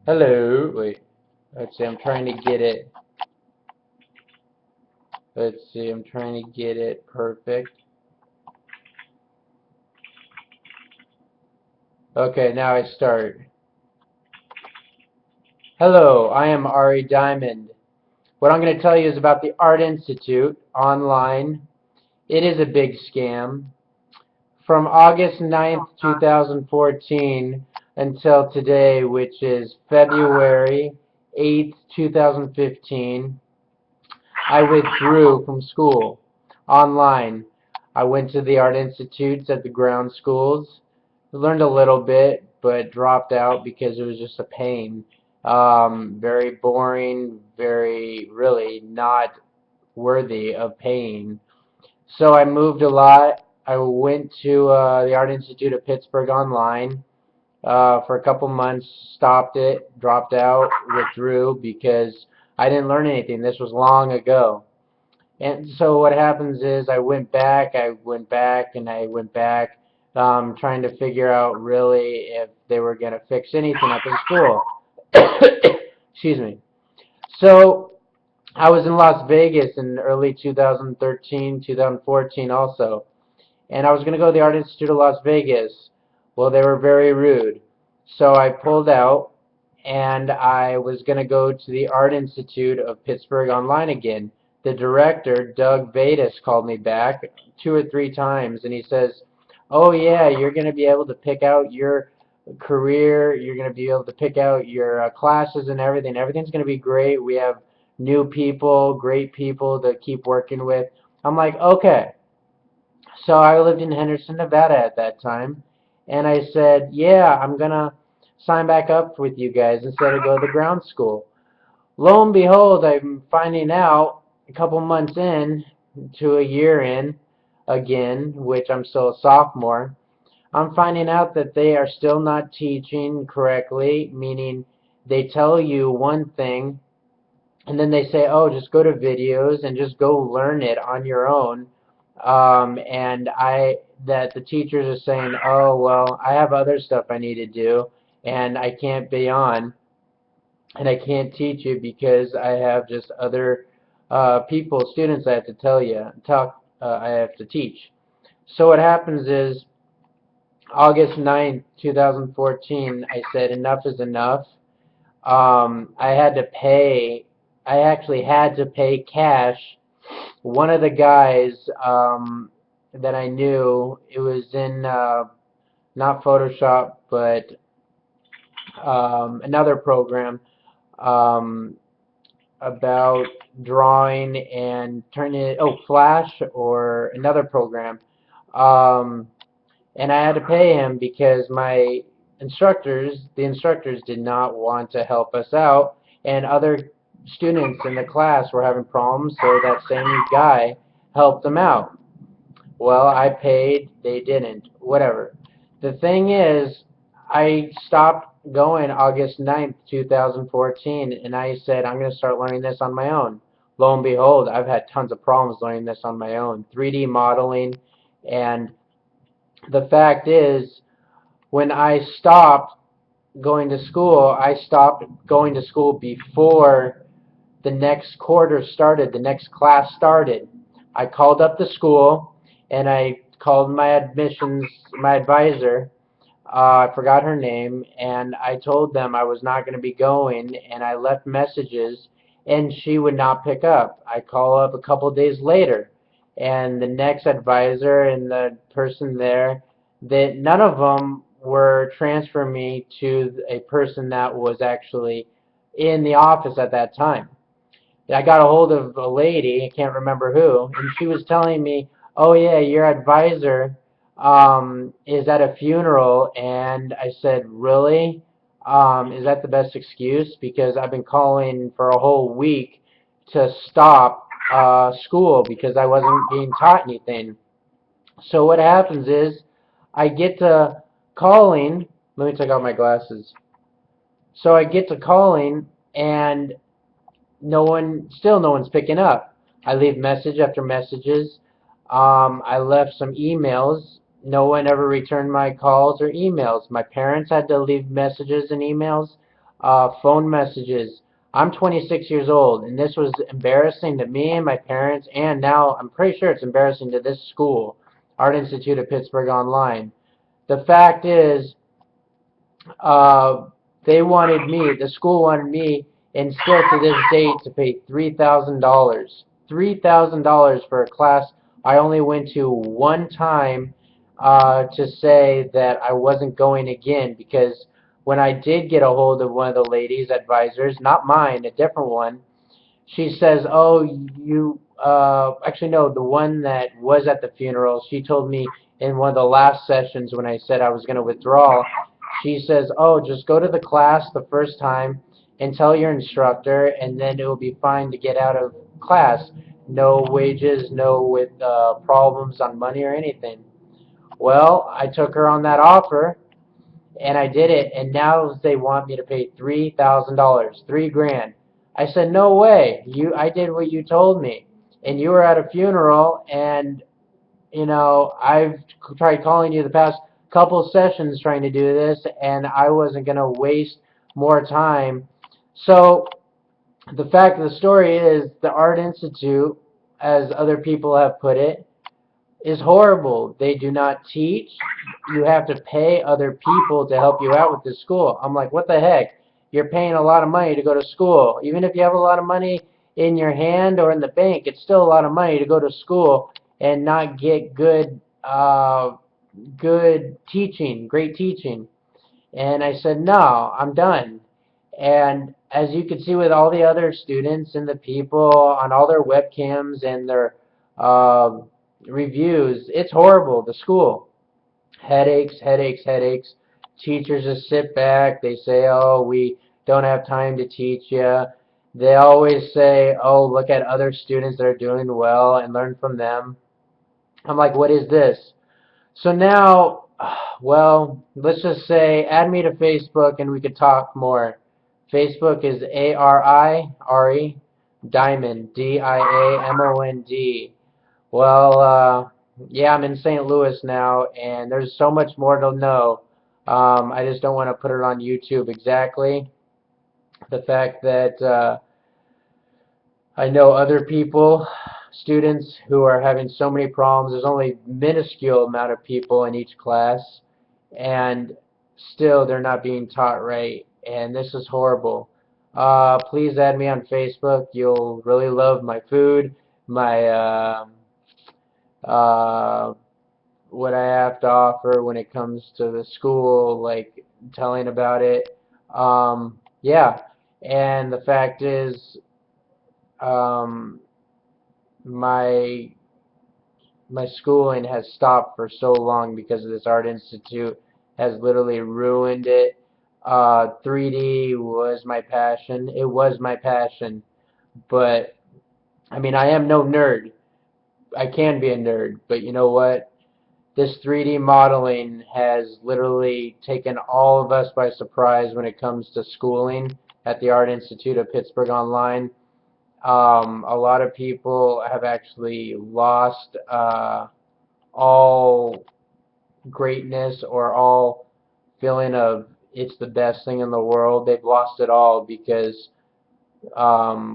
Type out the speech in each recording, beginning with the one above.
Hello. Wait. Let's see. I'm trying to get it. Let's see. I'm trying to get it perfect. Okay, now I start. Hello, I am Ari Diamond. What I'm going to tell you is about the Art Institute online. It is a big scam. From August 9th, 2014 until today, which is February 8th, 2015, I withdrew from school online. I went to the art institutes at the ground schools, learned a little bit, but dropped out because it was just a pain. Very boring, very, really not worthy of paying. So I moved a lot. I went to the Art Institute of Pittsburgh online for a couple months, stopped it, dropped out, withdrew because I didn't learn anything. This was long ago. And so what happens is I went back, and I went back, trying to figure out really if they were going to fix anything at the school. Excuse me. So I was in Las Vegas in early 2013, 2014 also, and I was going to go to the Art Institute of Las Vegas. Well, they were very rude. So I pulled out, and I was going to go to the Art Institute of Pittsburgh online again. The director, Doug Vadas, called me back 2 or 3 times, and he says, oh yeah, you're going to be able to pick out your career, you're going to be able to pick out your classes and everything. Everything's going to be great. We have new people, great people to keep working with. I'm like, okay. So I lived in Henderson, Nevada at that time, and I said, yeah, I'm going to sign back up with you guys instead of go to the ground school. Lo and behold, I'm finding out a couple months in to a year in again, which I'm still a sophomore, I'm finding out that they are still not teaching correctly, meaning they tell you one thing and then they say, oh, just go to videos and just go learn it on your own. And that the teachers are saying, oh, well, I have other stuff I need to do and I can't be on and I can't teach you because I have just other people, students I have to I have to teach. So what happens is August 9th, 2014, I said enough is enough. I had to pay, I actually had to pay cash. One of the guys that I knew, it was in not Photoshop, but another program um, about drawing and turning it, oh, Flash or another program. Um, and I had to pay him because the instructors did not want to help us out, and other students in the class were having problems, so that same guy helped them out. Well, I paid, they didn't, whatever. The thing is, I stopped going August 9th, 2014, and I said, I'm going to start learning this on my own. Lo and behold, I've had tons of problems learning this on my own. 3D modeling, and the fact is, when I stopped going to school, I stopped going to school before the next quarter started, the next class started. I called up the school and I called my advisor, I forgot her name, and I told them I was not going to be going, and I left messages, and she would not pick up. I call up a couple days later, and the next advisor and the person there, that none of them were transferring me to a person that was actually in the office at that time. I got a hold of a lady, I can't remember who, and she was telling me, oh yeah, your advisor is at a funeral, and I said, really? Is that the best excuse? Because I've been calling for a whole week to stop school because I wasn't being taught anything. So what happens is I get to calling, let me take out my glasses. So I get to calling and still no one's picking up. I leave message after messages. I left some emails. No one ever returned my calls or emails. My parents had to leave messages and emails. phone messages. I'm 26 years old, and this was embarrassing to me and my parents, and now I'm pretty sure it's embarrassing to this school, Art Institute of Pittsburgh Online. The fact is, uh, the school wanted me, and still to this date, to pay $3,000. $3,000 for a class I only went to one time, to say that I wasn't going again, because when I did get a hold of one of the ladies advisors, not mine, a different one, she says, "Oh, actually no, the one that was at the funeral, she told me in one of the last sessions when I said I was going to withdraw, she says, oh, just go to the class the first time and tell your instructor, and then it will be fine to get out of class. No wages, no with problems on money or anything." Well, I took her on that offer, and I did it, and now they want me to pay $3,000, $3 grand. I said, no way. I did what you told me, and you were at a funeral, and I've tried calling you the past couple sessions trying to do this, and I wasn't going to waste more time. So the fact of the story is, the Art Institute, as other people have put it, is horrible. They do not teach. You have to pay other people to help you out with the school. I'm like, what the heck? You're paying a lot of money to go to school. Even if you have a lot of money in your hand or in the bank, it's still a lot of money to go to school and not get good teaching, great teaching. And I said, no, I'm done. And as you can see with all the other students and the people on all their webcams and their uh, reviews, it's horrible, the school. Headaches, headaches, headaches. Teachers just sit back. They say, oh, we don't have time to teach you. They always say, oh, look at other students that are doing well and learn from them. I'm like, what is this? So now, well, let's just say add me to Facebook and we could talk more. Facebook is ARI Diamond, DIAMOND. Well, yeah, I'm in St. Louis now, and there's so much more to know. I just don't want to put it on YouTube exactly. The fact that I know other people, students who are having so many problems. There's only a minuscule amount of people in each class, and still they're not being taught right, and this is horrible. Please add me on Facebook. You'll really love my food, my uh, what I have to offer when it comes to the school, like telling about it. Yeah, and the fact is, um, my my schooling has stopped for so long because of this art institute has literally ruined it. 3D was my passion. It was my passion, but I mean, I am no nerd. I can be a nerd, but you know what? This 3D modeling has literally taken all of us by surprise when it comes to schooling at the Art Institute of Pittsburgh Online. A lot of people have actually lost all greatness or all feeling of it's the best thing in the world. They've lost it all because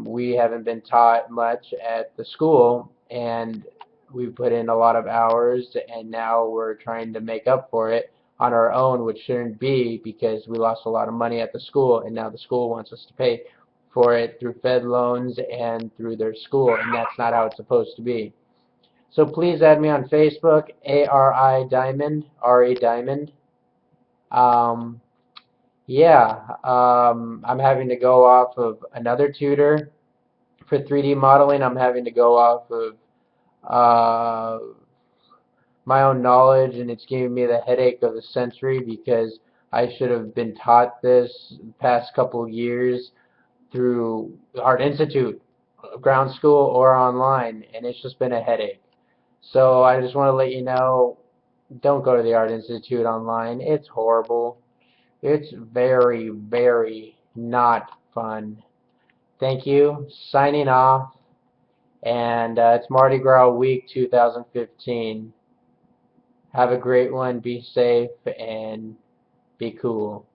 we haven't been taught much at the school, and we put in a lot of hours, and now we're trying to make up for it on our own, which shouldn't be, because we lost a lot of money at the school, and now the school wants us to pay for it through Fed loans and through their school, and that's not how it's supposed to be. So please add me on Facebook, ARI Diamond, RA Diamond. Um, yeah, I'm having to go off of another tutor for 3D modeling. I'm having to go off of my own knowledge, and it's giving me the headache of the century because I should have been taught this the past couple of years through the Art Institute, ground school, or online, and it's just been a headache. So I just want to let you know, don't go to the Art Institute online. It's horrible. It's very, very not fun. Thank you. Signing off. And it's Mardi Gras week 2015. Have a great one. Be safe and be cool.